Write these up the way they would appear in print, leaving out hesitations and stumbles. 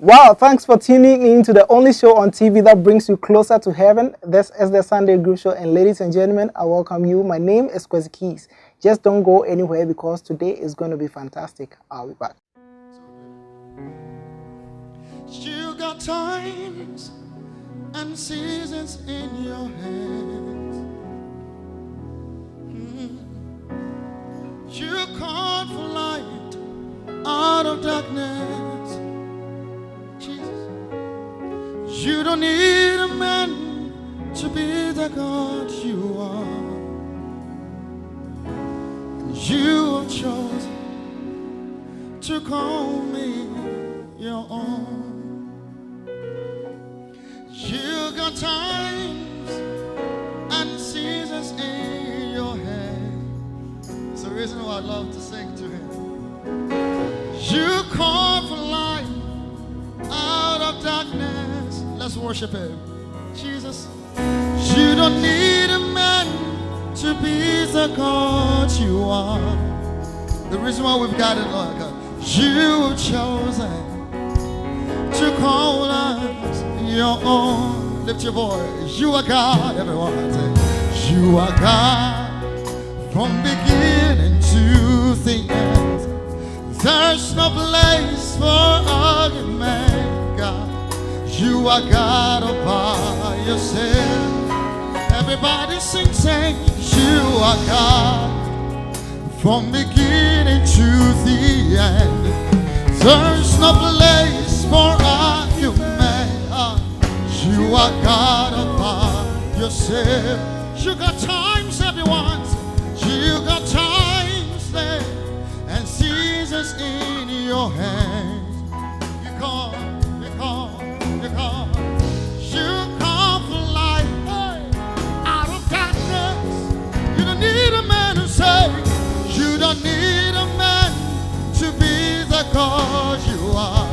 Wow, thanks for tuning in to the only show on TV that brings you closer to heaven. This is the Sunday Group Show, and ladies and gentlemen, I welcome you. My name is Kwesi Keys. Just don't go anywhere because today is going to be fantastic. I'll be back. You got times and seasons in your hands. You called for light out of darkness. Jesus. You don't need a man to be the God you are. You have chosen to call me your own. You got times and seasons in your head. It's the reason why I love to sing to him. You call for light out of darkness. Let's worship him. Jesus, you don't need a man to be the God you are. The reason why we've got it, Lord God, you have chosen to call us your own. Lift your voice. You are God, everyone. Say, you are God from beginning to the end. There's no place for argument, God. You are God all by yourself. Everybody sing, sing. You are God from beginning to the end. There's no place for argument. You are God all by yourself. You got times, everyone. You got times there and seasons in your hands. You call. You call for light out of darkness. You don't need a man to say. You don't need a man to be the God you are.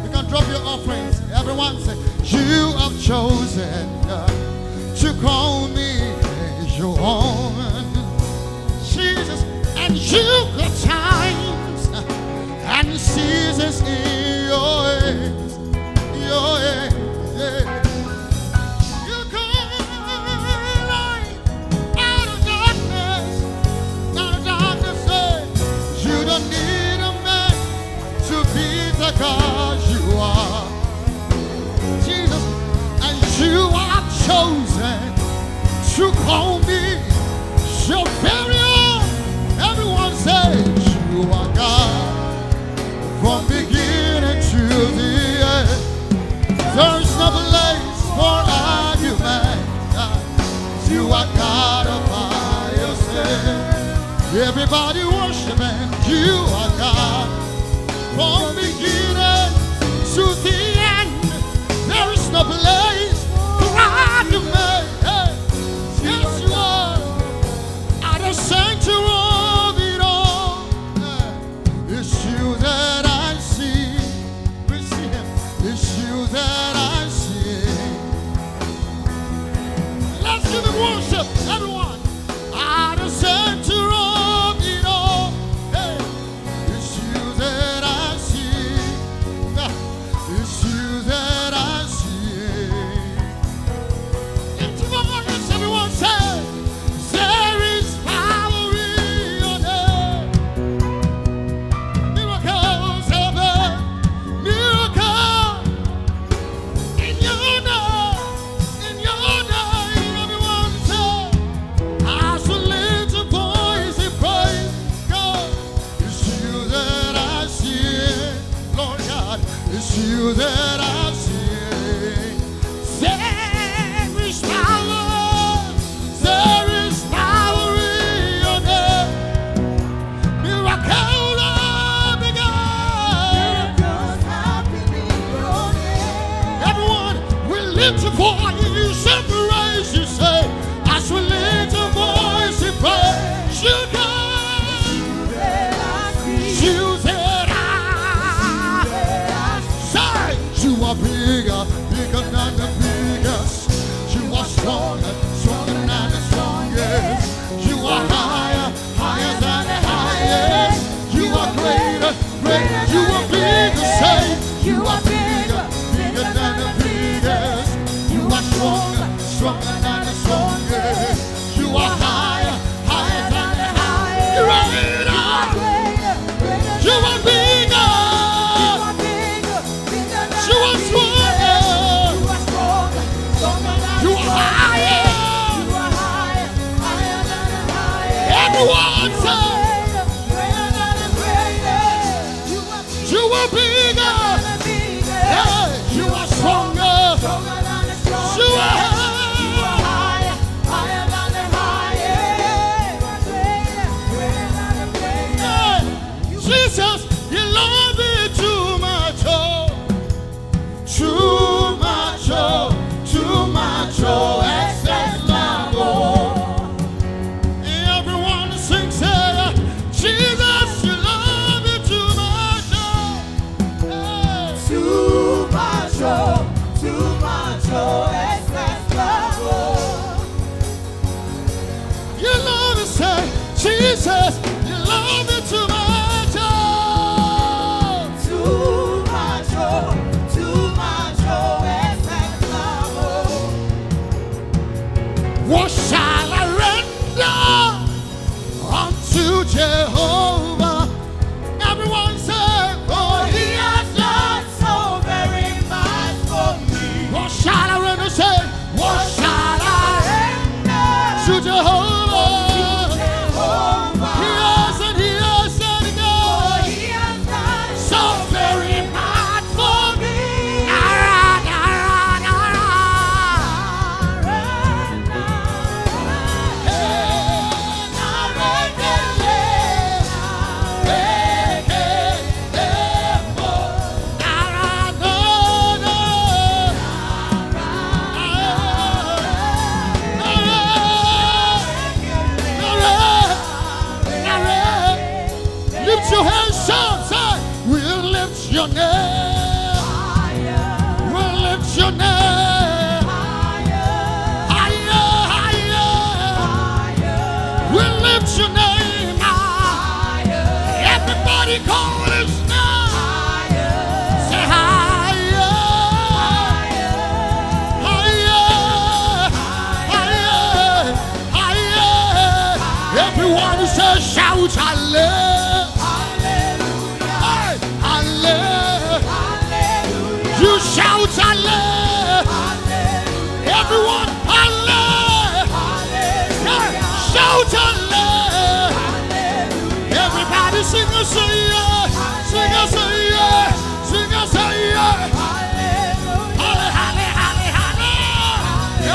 You can drop your offerings. Everyone say, you have chosen to call me your own. Jesus, and you got times and seasons in your hands. Your hands, yeah. You call light out of darkness. Out of darkness, yeah. You don't need a man to be the God you are. Jesus, and you are chosen to call me your very own. Everyone says you are God from beginning to the end. There's no place for argument. You are God all by yourself. Everybody worshiping. You are God from beginning to the end. There is no place for argument. Hey, yes, you are. At the center of it all, it's you that I see. We see him. It's you that I see. Let's give him worship, everyone. At the center of it all, hey, it's you that I see. It's you that I see. Into my voice, everyone say, there is power in your name. Miracles happen. Miracle in your name. In your name, everyone say, as we lift a voice in praise, God, it's you that I see. Lord God, it's you that I see. There is power in your name. Miracle of the God. Everyone, we lift a voice and praise you, say, as we lift a voice and praise you, God. You that I say, you are bigger, bigger than the biggest. You are stronger, stronger than the strongest. You are higher, higher than the highest. You are greater, greater. You are bigger, say. You are bigger, You are bigger. You are stronger. You are higher. Everyone say, you are bigger. Yeah, you are stronger. You are higher. Jesus, you love me too much, oh. Too much, oh. Too much, oh. Excess love, oh. Everyone sing, say, Jesus, you love me too much, oh. Hey. Too much, oh, excess love, You love me, say, Jesus, you love me too much, oh. too much, oh, excess love, What shall I render unto Jehovah? Everyone say, for he has done so very much for me. What shall I render? Say, what shall I Surrender to Jehovah? Jehovah, He has and he has and he for goes. he has done So very much for me. Lift your hands, shout, say, we'll lift your name. We'll lift your name. Higher, higher. We'll lift your name high. Everybody call his name. Say higher. Higher. Higher. Higher. Everyone says shout hallelujah. Hey, hallelujah. You shout hallelujah. Everyone hallelujah. Shout hallelujah. Everybody sing a say yeah. Sing a say yeah. Sing a say yeah. Halle, halle, halle, halle.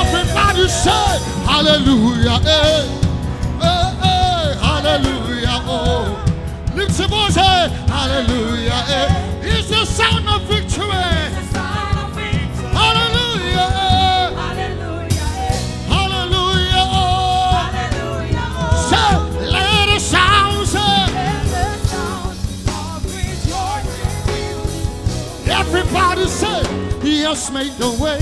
Everybody say hallelujah. Hey. Hey, hey, hallelujah. Oh. Lift your voice, hey. Hallelujah. Hey. It's the sound of victory. Hallelujah. Hallelujah. Oh. Say, let it sound, say. Everybody say, he has made the way.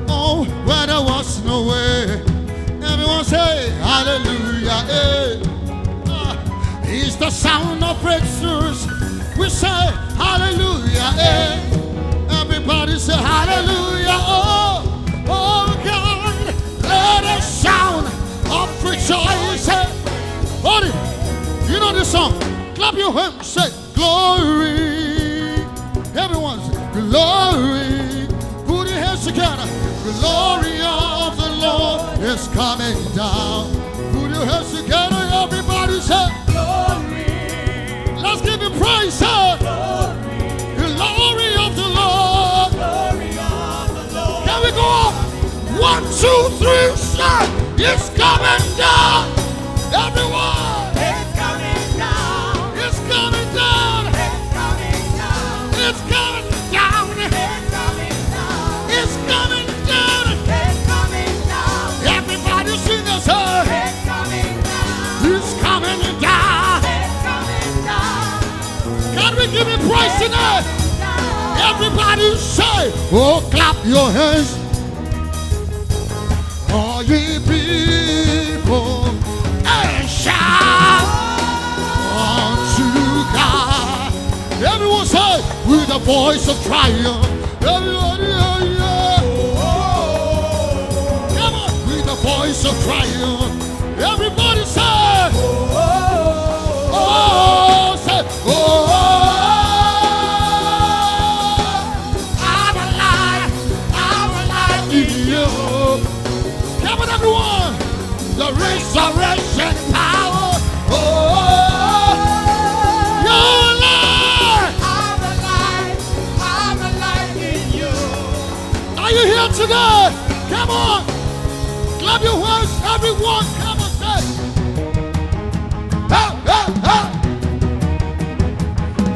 Oh, where there was no way. Everyone say, hallelujah. Hey. He's the sound of breakthroughs. We say, hallelujah. Hey. Everybody say, hallelujah. Oh, oh God, let a sound of rejoicing. Hold it. You know this song. Clap your hands. Say, glory. Everyone say, glory. Put your hands together. Glory of the Lord is coming down. Put your hands together. Everybody say, glory. Let's give him praise. Say, glory of the Lord. Can we go up? 1, 2, 3, say, it's coming down. Everyone. It's coming down. It's coming down. It's coming down. It's coming down. It's coming down. It's coming down. It's coming down. Everybody sing a song. It's coming down. It's coming down. It's coming down. Can we give him praise tonight? Down. Everybody say, oh, clap your hands. All ye people, and shout unto God. Everyone say, with a voice of triumph. Everybody, yeah, yeah. Come on, with a voice of triumph. Everybody say, today. Come on. Clap your hands, everyone. Come on, say. Hey, hey, hey.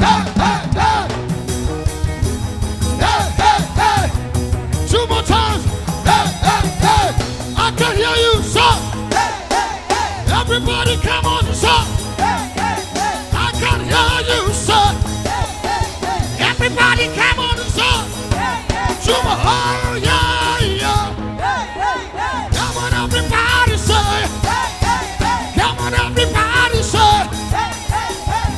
Hey, hey, hey. Hey, hey, hey. 2 more times. Hey, hey, hey. I can hear you, sir. Everybody come on, sir. I can hear you, sir. Everybody come on, sir. Oh, yeah, yeah. Come on, everybody, say. Come on, everybody, say.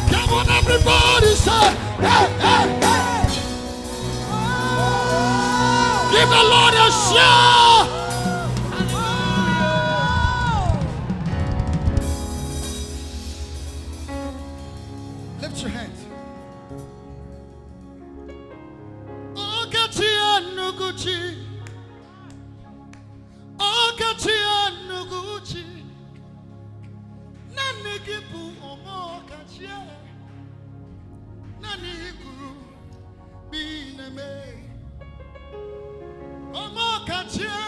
Come on, everybody, say. Hey, hey, hey. Give the Lord a shout. Lift your hands. Okatia Nuguchi Nanigibu Omo Kachia Naniguru Biname Omo Kachia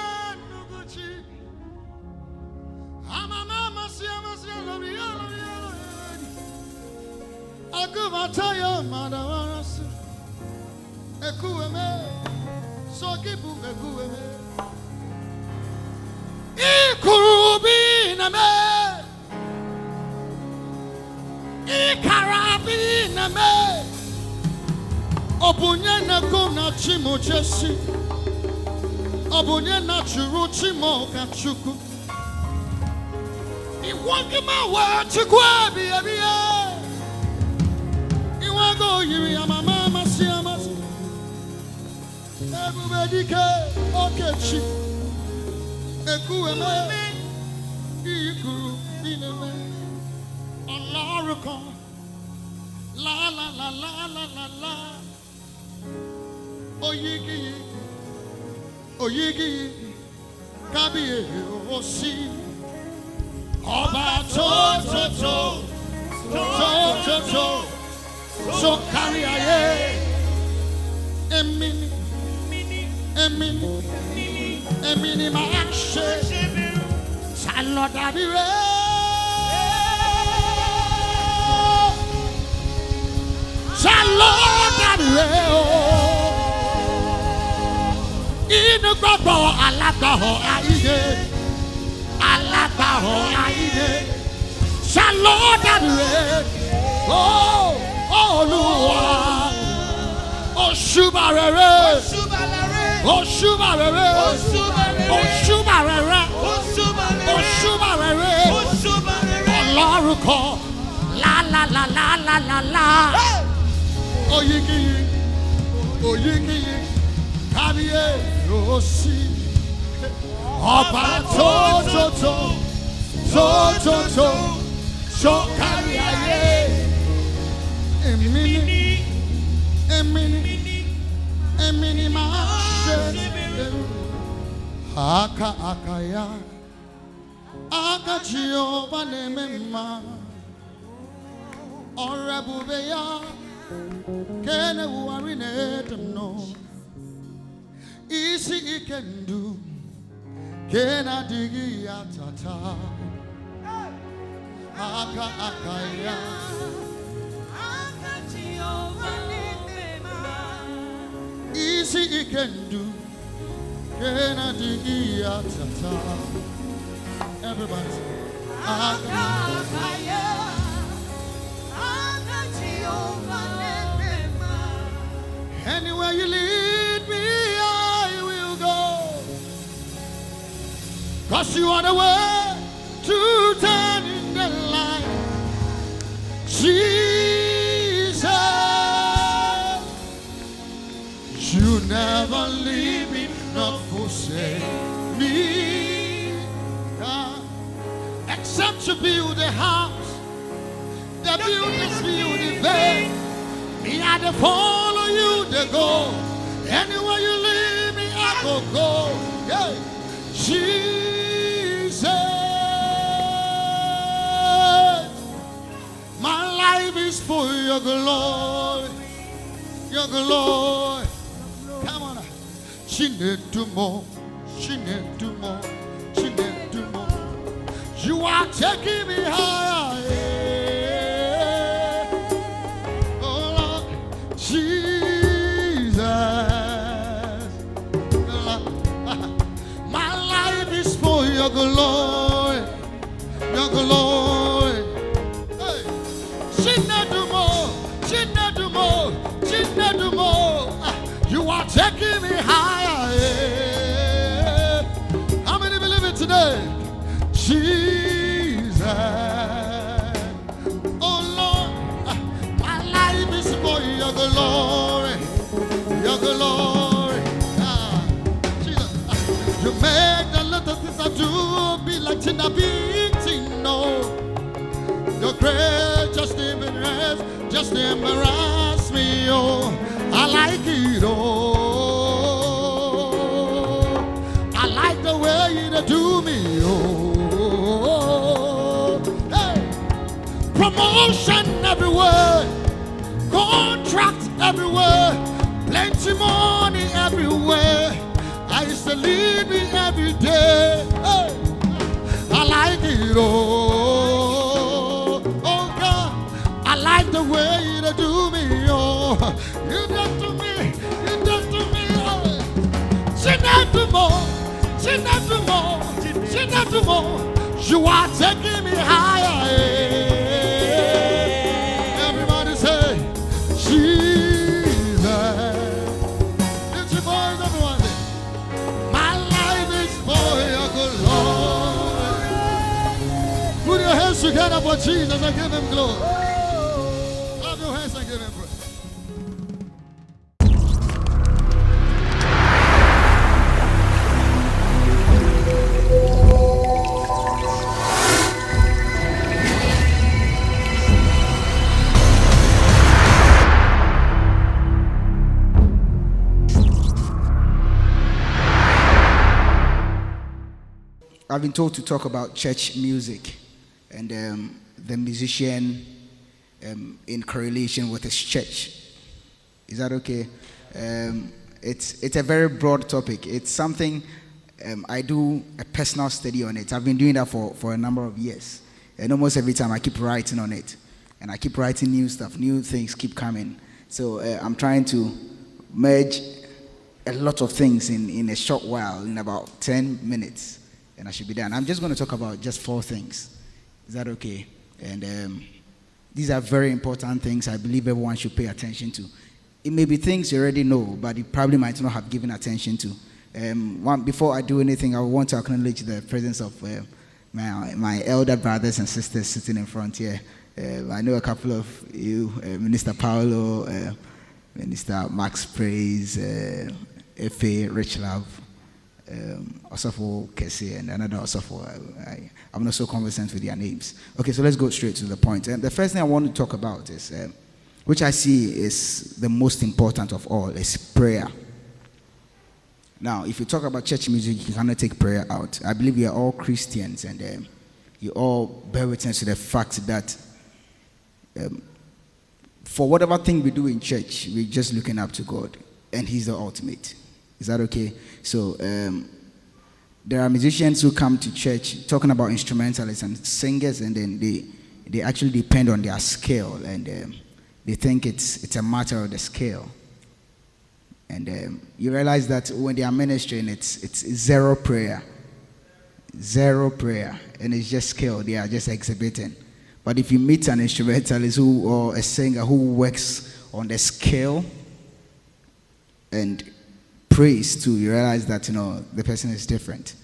Nuguchi Amama Siama Siama Akumataya Madawarasu Ekueme Sokibu Ekueme Ikurubiname Ikarabiname Obunye na kona chimo chesi Obunye na churu chimo kachuku Iwagima wa chikwabi abiye Iwago yiri amama masiamasi Ebubedike okechi Ekueme Ikuru Bineme Olaruko La la la la la la la Oyigi Oyigi Kabiye Osi Oba to So carry aye Emini Emini Maashe Salodabire Salodabire Inu gbogbo alagbaho aye Alagbaho aye Salodabire Oh Olúwa Oṣubarere Oṣubarere Oṣubarere Oṣubarere Ọlọ́rùkọ la la la la la la la Oyigiyi Oyigiyi Kábíyè Òsì Ọba tótótó Ṣókárí ayé Emini máa ṣe akaya Jehova nemema Orebubeya Kene uarine temno Isi ikendu Kena digi atata akaya Easy it can do. Everybody say, anywhere you lead me, I will go. 'Cause you are the way to turn in the light. Jesus. You never leave me, not forsake me. Except to build a house, the builders build in vain. Me, I to follow you to go. Anywhere you lead me, I go. Yeah. Jesus, my life is for your glory, your glory. Come on. She need to more. She need to more. She need to more. You are taking me higher. Oh Lord, Jesus. My life is for your glory. Your glory. Hey. She need to more. She need to more. She need to more. You are taking me higher. How many believe it today? Jesus. Oh Lord, my life is for your glory. Your glory. Jesus. You make the little things I do be like Tina beating. No. Your grace just embarrass, just embarrass me, oh. I like it, oh. I like the way you do me, oh. Hey. Promotion everywhere, contract everywhere, plenty money everywhere. I used to lead me every day. Hey. I like it, oh. Oh God, I like the way you do me, oh. You done to me, you done to me, oh. She not to more, she not to more, she not to more. You are taking me higher. Everybody say, Jesus. Lift your voice, everyone. My life is for your glory. Put your hands together for Jesus and give him glory. Clap your hands and give him praise. I've been told to talk about church music and the musician in correlation with his church. Is that okay? It's a very broad topic. It's something I do a personal study on it. I've been doing that for a number of years. And almost every time I keep writing on it. And I keep writing new stuff. New things keep coming. So I'm trying to merge a lot of things in a short while, in about 10 minutes. And I should be done. I'm just going to talk about just 4 things. Is that okay? And these are very important things I believe everyone should pay attention to. It may be things you already know, but you probably might not have given attention to. Before I do anything, I want to acknowledge the presence of my elder brothers and sisters sitting in front here. I know a couple of you, Minister Paulo, Minister Max Praize, F.A. Rich Love, Osofo Kese, and another Osofo. I'm not so conversant with their names. Okay, so let's go straight to the point. The first thing I want to talk about is, which I see is the most important of all, is prayer. Now, if you talk about church music, you cannot take prayer out. I believe we are all Christians, and you all bear witness to the fact that for whatever thing we do in church, we're just looking up to God, and He's the ultimate. Is that okay? So there are musicians who come to church talking about instrumentalists and singers, and then they actually depend on their scale, and they think it's a matter of the scale. And you realize that when they are ministering, it's zero prayer, and it's just scale. They are just exhibiting. But if you meet an instrumentalist or a singer who works on the scale and praise too, you realize that the person is different.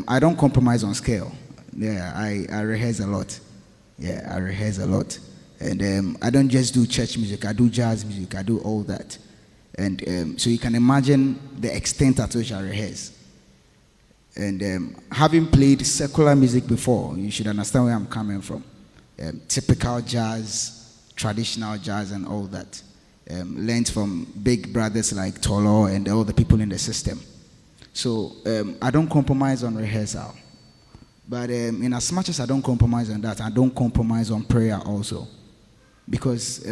I don't compromise on scale. Yeah, I rehearse a lot. And I don't just do church music. I do jazz music. I do all that. And so you can imagine the extent at which I rehearse. And having played secular music before, you should understand where I'm coming from. Typical jazz, traditional jazz, and all that. Learned from big brothers like Tolo and all the people in the system. So I don't compromise on rehearsal. But in as much as I don't compromise on that, I don't compromise on prayer also. Because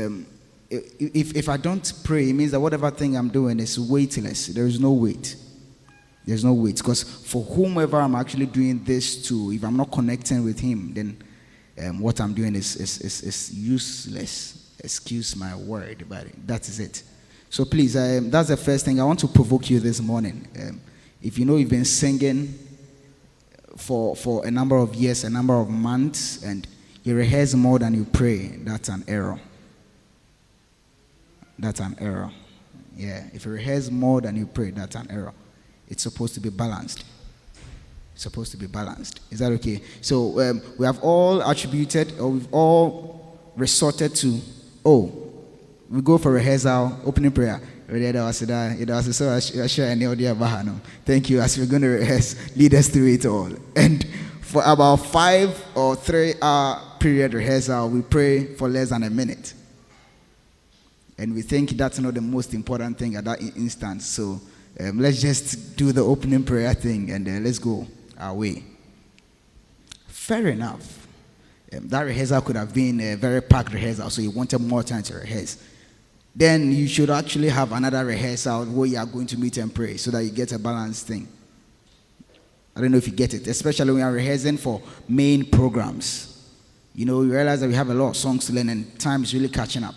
if I don't pray, it means that whatever thing I'm doing is weightless. There is no weight. There's no weight. Because for whomever I'm actually doing this to, if I'm not connecting with him, then what I'm doing is useless. Excuse my word, but that is it. So please, that's the first thing. I want to provoke you this morning. If you know you've been singing for a number of years, a number of months, and you rehearse more than you pray, that's an error. That's an error. Yeah, if you rehearse more than you pray, that's an error. It's supposed to be balanced. It's supposed to be balanced. Is that okay? So we have all attributed, or we've all resorted to, we go for rehearsal, opening prayer. Thank you. As we're going to rehearse, lead us through it all. And for about 5 or 3 hour period rehearsal, we pray for less than a minute. And we think that's not the most important thing at that instance. So let's just do the opening prayer thing and let's go our way. Fair enough. That rehearsal could have been a very packed rehearsal, so you wanted more time to rehearse. Then you should actually have another rehearsal where you are going to meet and pray so that you get a balanced thing. I don't know if you get it, especially when you are rehearsing for main programs. You know, you realize that we have a lot of songs to learn and time is really catching up.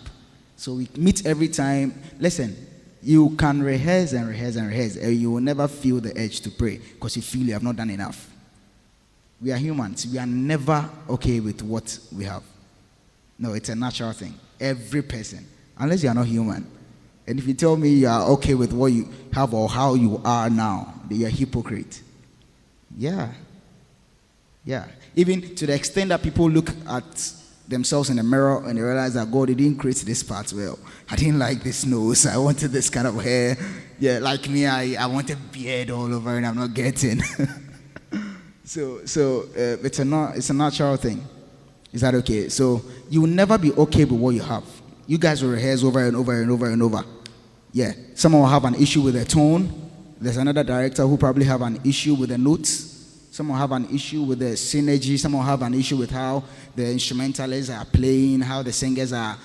So we meet every time. Listen, you can rehearse and rehearse and rehearse, and you will never feel the urge to pray because you feel you have not done enough. We are humans. We are never okay with what we have. No, it's a natural thing. Every person, unless you are not human. And if you tell me you are okay with what you have or how you are now, then you are a hypocrite. Yeah. Even to the extent that people look at themselves in the mirror and they realize that God didn't create this part well. I didn't like this nose. I wanted this kind of hair. Yeah, like me, I wanted beard all over and I'm not getting. So it's a natural thing. Is that okay? So you will never be okay with what you have. You guys will rehearse over and over and over and over. Yeah. Someone will have an issue with the tone. There's another director who probably have an issue with the notes. Someone have an issue with the synergy. Someone have an issue with how the instrumentalists are playing, how the singers are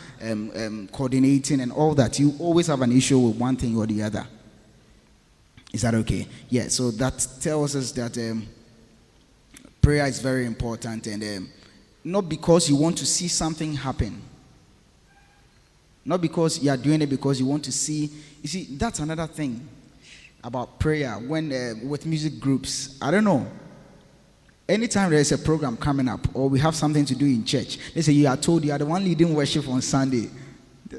coordinating and all that. You always have an issue with one thing or the other. Is that okay? Yeah, so that tells us that prayer is very important, and not because you want to see something happen. Not because you are doing it because you want to see. You see, that's another thing about prayer. When with music groups, I don't know. Anytime there is a program coming up or we have something to do in church, they say you are told you are the one leading worship on Sunday,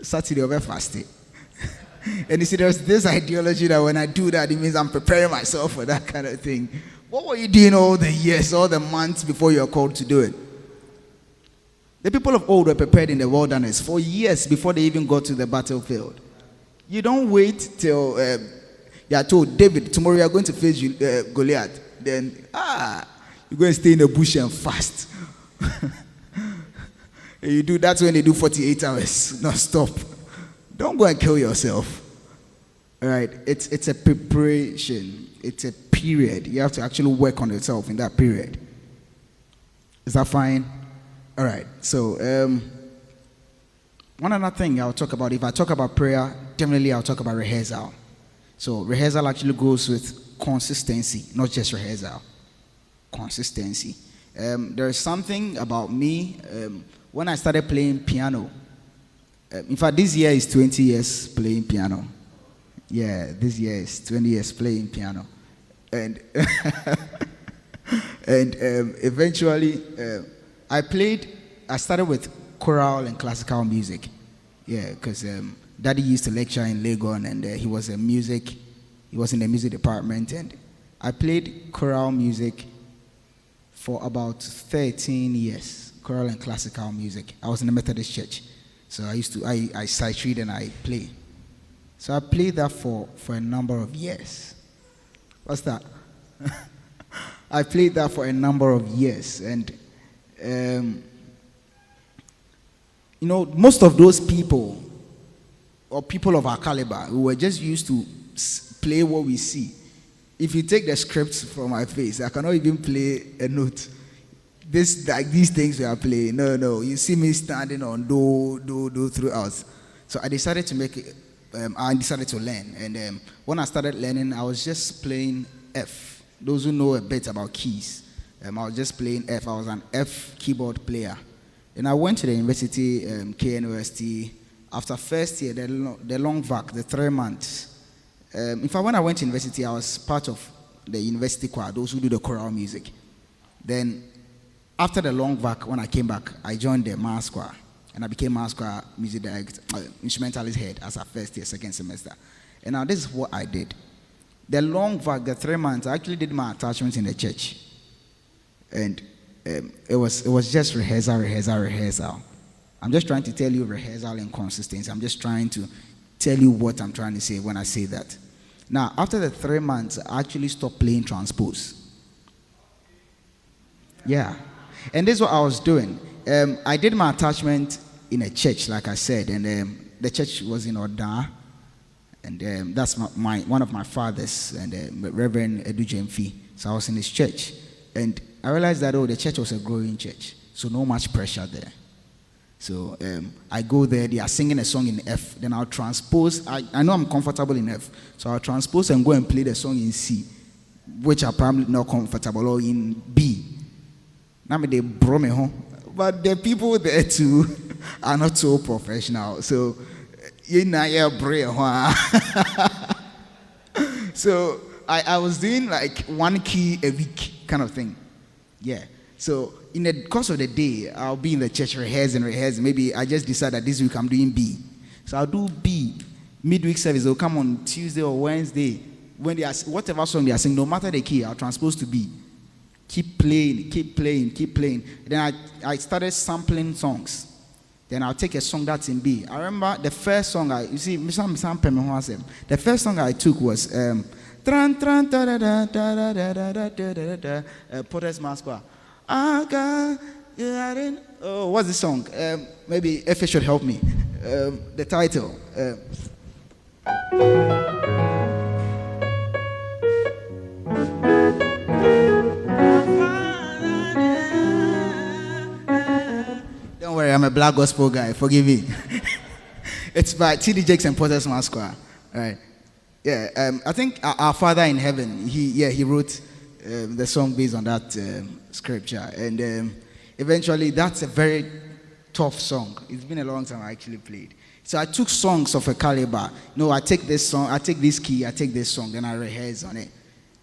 Saturday over fasting. And you see, there's this ideology that when I do that, it means I'm preparing myself for that kind of thing. What were you doing all the years, all the months before you are called to do it? The people of old were prepared in the wilderness for years before they even got to the battlefield. You don't wait till you are told, David, tomorrow you are going to face Goliath. Then, you're going to stay in the bush and fast. And you do, that's when they do 48 hours, not stop. Don't go and kill yourself. All right, it's a preparation. It's a period. You have to actually work on yourself in that period. Is that fine? All right, so one other thing I'll talk about, if I talk about prayer, definitely I'll talk about rehearsal. So rehearsal actually goes with consistency, not just rehearsal. Consistency. There is something about me when I started playing piano. In fact, this year is 20 years playing piano. Yeah, this year is 20 years playing piano. And and eventually I started with choral and classical music. Yeah, because Daddy used to lecture in Legon, and he was in the music department, and I played choral music for about 13 years, choral and classical music. I was in the Methodist church, so I sight read and I play. So I played that for a number of years. What's that? I played that for a number of years, and most of those people, or people of our caliber, who were just used to play what we see. If you take the scripts from my face, I cannot even play a note. These things we are playing. No. You see me standing on do throughout. So I decided to make it. I decided to learn, and when I started learning, I was just playing F. Those who know a bit about keys, I was just playing F. I was an F keyboard player. And I went to the university, KNUST. After first year, the long vac, the 3 months. In fact, when I went to university, I was part of the university choir, those who do the choral music. Then, after the long vac, when I came back, I joined the mass choir. And I became mass choir music director, instrumentalist head as a first year, second semester. And now this is what I did. The long vac, the 3 months, I actually did my attachments in the church. And it was just rehearsal. I'm just trying to tell you rehearsal and consistency. I'm just trying to tell you what I'm trying to say when I say that. Now, after the 3 months, I actually stopped playing transpose. Yeah. And this is what I was doing. I did my attachment in a church, like I said, and the church was in Oda, and that's one of my fathers, and Reverend Edu Jemfi. So I was in his church, and I realized that the church was a growing church, so no much pressure there. So I go there, they are singing a song in F, then I'll transpose. I know I'm comfortable in F, so I'll transpose and go and play the song in C, which are probably not comfortable, or in B. Now they brought me home, but the people there too are not so professional. So you know, so I was doing like 1 key a week kind of thing. Yeah. So in the course of the day, I'll be in the church rehearsing. Maybe I just decide that this week I'm doing B. So I'll do B. Midweek service will come on Tuesday or Wednesday. When they are, whatever song they are singing, no matter the key, I'll transpose to B. Keep playing. Then I started sampling songs. Then I'll take a song that's in B. I remember the first song the first song I took was Praize Masqua. Oh, what's the song? Maybe Efe should help me. The title. Don't worry, I'm a black gospel guy. Forgive me. It's by T.D. Jakes and Praize Masqua. All right. Yeah. I think our Father in Heaven. He wrote the song based on that scripture, and eventually that's a very tough song. It's been a long time I actually played. So I took songs of a caliber. I take this song, I take this key, I take this song, then I rehearse on it.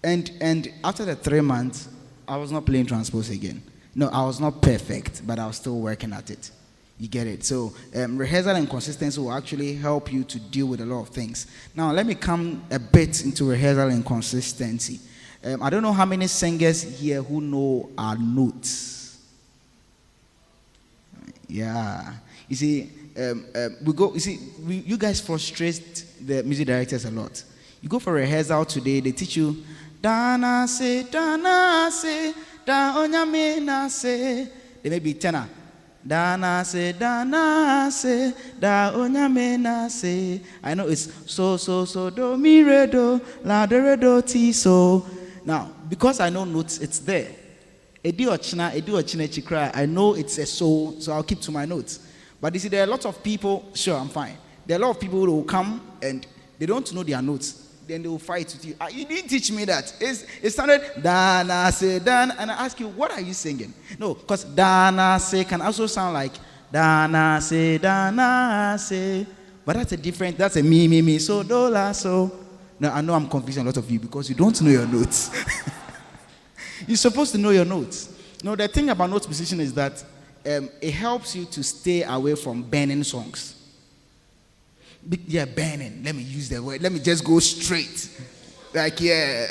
And after the 3 months, I was not playing transpose again. No, I was not perfect, but I was still working at it. You get it? So rehearsal and consistency will actually help you to deal with a lot of things. Now, let me come a bit into rehearsal and consistency. I don't know how many singers here who know our notes. Yeah. You see, you guys frustrate the music directors a lot. You go for rehearsal today, they teach you, Dana se, da onyame se. They may be tenor. Dana se, da onyame se. I know it's so, do, mi, re, do, la, do, re, do, ti, so. Now, because I know notes, it's there. Edi ochina, chikra. I know it's a so I'll keep to my notes. But you see, there are a lot of people, sure, I'm fine. There are a lot of people who will come and they don't know their notes. Then they will fight with you. You didn't teach me that. It started, Dana se, Dan, and I ask you, what are you singing? No, because Dana se can also sound like Dana se. But that's a me, so, do, la, so. Now, I know I'm confusing a lot of you because you don't know your notes. You're supposed to know your notes. No, the thing about note position is that it helps you to stay away from burning songs. Burning. Let me use that word. Let me just go straight. Like, yeah.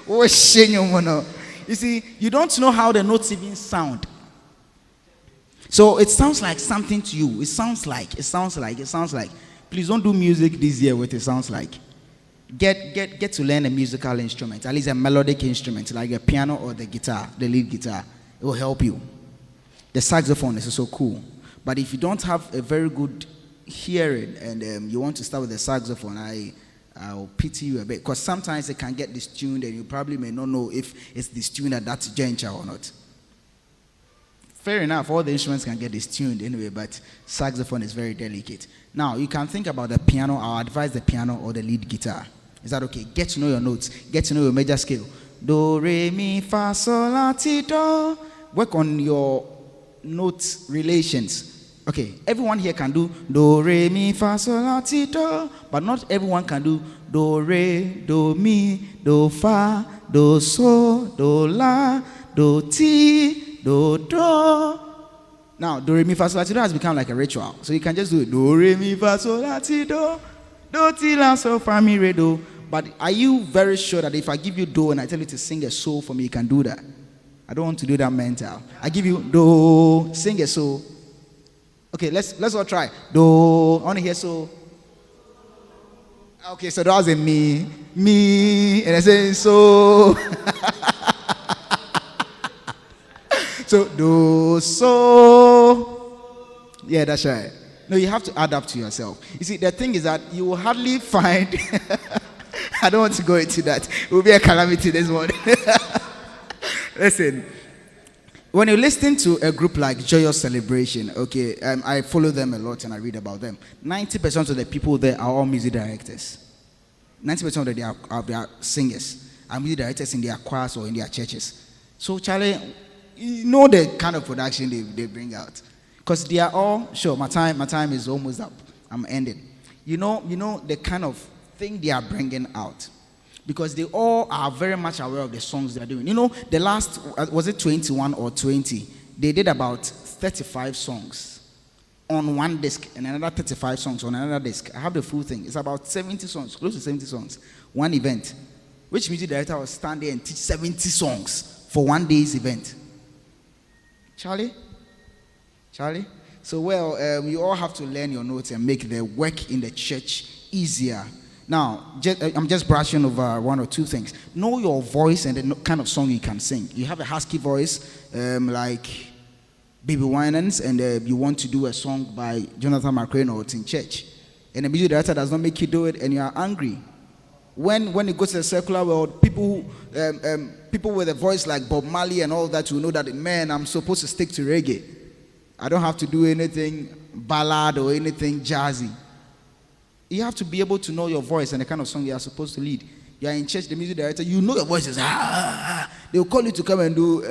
You see, you don't know how the notes even sound. So it sounds like something to you. It sounds like. Please don't do music this year with it sounds like. Get to learn a musical instrument, at least a melodic instrument, like a piano or the guitar, the lead guitar. It will help you. The saxophone is also cool. But if you don't have a very good hearing and you want to start with the saxophone, I'll pity you a bit. Because sometimes it can get distuned and you probably may not know if it's distuned at that juncture or not. Fair enough, all the instruments can get distuned anyway, but saxophone is very delicate. Now, you can think about the piano. I'll advise the piano or the lead guitar. Is that okay? Get to know your notes. Get to know your major scale. Do, re, mi, fa, sol, la, ti, do. Work on your note relations. Okay, everyone here can do do, re, mi, fa, sol, la, ti, do. But not everyone can do do, re, do, mi, do, fa, do, so, do, la, do, ti, do, do. Now, do, re, mi, fa, sol, la, ti, do has become like a ritual. So you can just do it. Do, re, mi, fa, sol, la, ti, do. Do, ti, la, so, fa, mi, re, do. But are you very sure that if I give you do and I tell you to sing a soul for me, you can do that? I don't want to do that mental. I give you do, sing a soul. Okay, let's all try. Do, I want to hear so. Okay, so that was a me, and I say so. So do, so. Yeah, that's right. No, you have to add up to yourself. You see, the thing is that you will hardly find. I don't want to go into that. It will be a calamity this morning. Listen, when you listen to a group like Joyous Celebration, okay, I follow them a lot and I read about them. 90% of the people there are all music directors. 90% of their singers are music directors in their choirs or in their churches. So, Charlie, you know the kind of production they bring out. Because they are all, sure, my time is almost up. I'm ending. You know the kind of thing they are bringing out. Because they all are very much aware of the songs they are doing. You know, the last, was it 21 or 20? They did about 35 songs on one disc and another 35 songs on another disc. I have the full thing. It's about 70 songs, close to 70 songs. One event. Which music director will stand there and teach 70 songs for one day's event? Charlie? So, well, you all have to learn your notes and make the work in the church easier. Now, I'm just brushing over one or two things. Know your voice and the kind of song you can sing. You have a husky voice, like Baby Winans, and you want to do a song by Jonathan McCrane or it's in church. And the music director does not make you do it, and you are angry. When it goes to the secular world, people with a voice like Bob Marley and all that will know that, man, I'm supposed to stick to reggae. I don't have to do anything ballad or anything jazzy. You have to be able to know your voice and the kind of song you are supposed to lead. You are in church, the music director, you know your voice is They will call you to come and do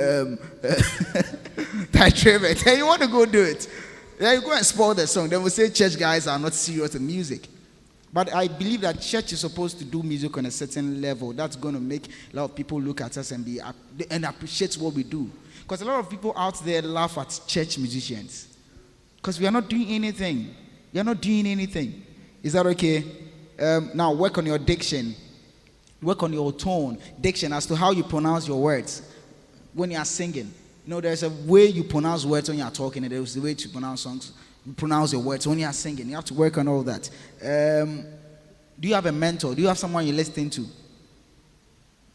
Titrament, and you want to go do it. Then you go and spoil the song. They will say church guys are not serious in music. But I believe that church is supposed to do music on a certain level. That's going to make a lot of people look at us and appreciate what we do. Because a lot of people out there laugh at church musicians. Because we are not doing anything. We are not doing anything. Is that okay? Now work on your diction. Work on your tone, diction, as to how you pronounce your words when you are singing. You know, there's a way you pronounce words when you are talking, and there's a way to pronounce songs. You pronounce your words when you are singing. You have to work on all that. Do you have a mentor? Do you have someone you listen to?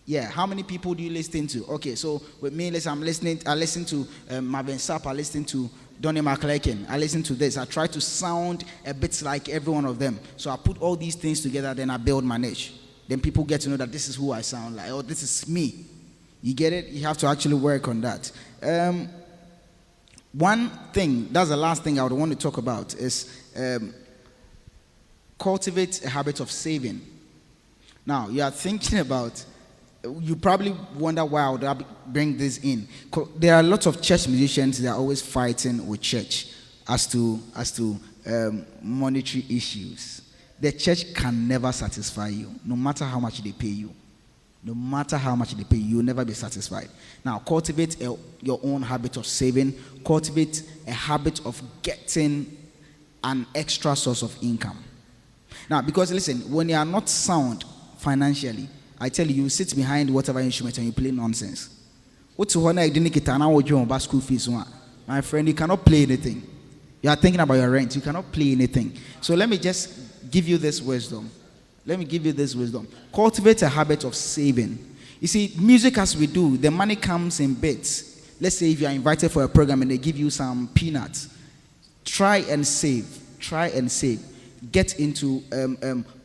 Yeah, how many people do you listen to? Okay, so with me, I listen to Marvin Sapp, I listen to Donnie McClurkin, I listen to this. I try to sound a bit like every one of them. So I put all these things together, then I build my niche. Then people get to know that this is who I sound like, or this is me. You get it? You have to actually work on that. One thing, that's the last thing I would want to talk about, is cultivate a habit of saving. Now, you are thinking about, you probably wonder why I would bring this in. There are lots of church musicians that are always fighting with church as to monetary issues. The church can never satisfy you, no matter how much they pay you. No matter how much they pay you, you'll never be satisfied. Now, cultivate your own habit of saving. Cultivate a habit of getting an extra source of income. Now, because listen, when you are not sound financially, I tell you, you sit behind whatever instrument and you play nonsense. What's one I didn't get an hour job about school fees? My friend, you cannot play anything. You are thinking about your rent. You cannot play anything. So let me just give you this wisdom. Cultivate a habit of saving. You see, music as we do, the money comes in bits. Let's say if you are invited for a program and they give you some peanuts, try and save. Get into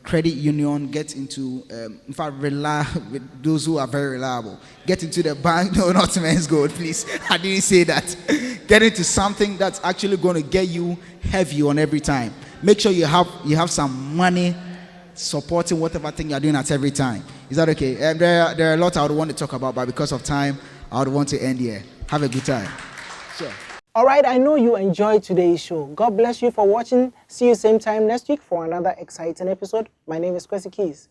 credit union. Get into, in fact, those who are very reliable. Get into the bank. No, not Men's Gold, please. I didn't say that. Get into something that's actually going to get you heavy on every time. Make sure you have some money supporting whatever thing you're doing at every time. Is that okay? There are a lot I would want to talk about, but because of time, I would want to end here. Have a good time. Sure. All right, I know you enjoyed today's show. God bless you for watching. See you same time next week for another exciting episode. My name is Kwesi Keys.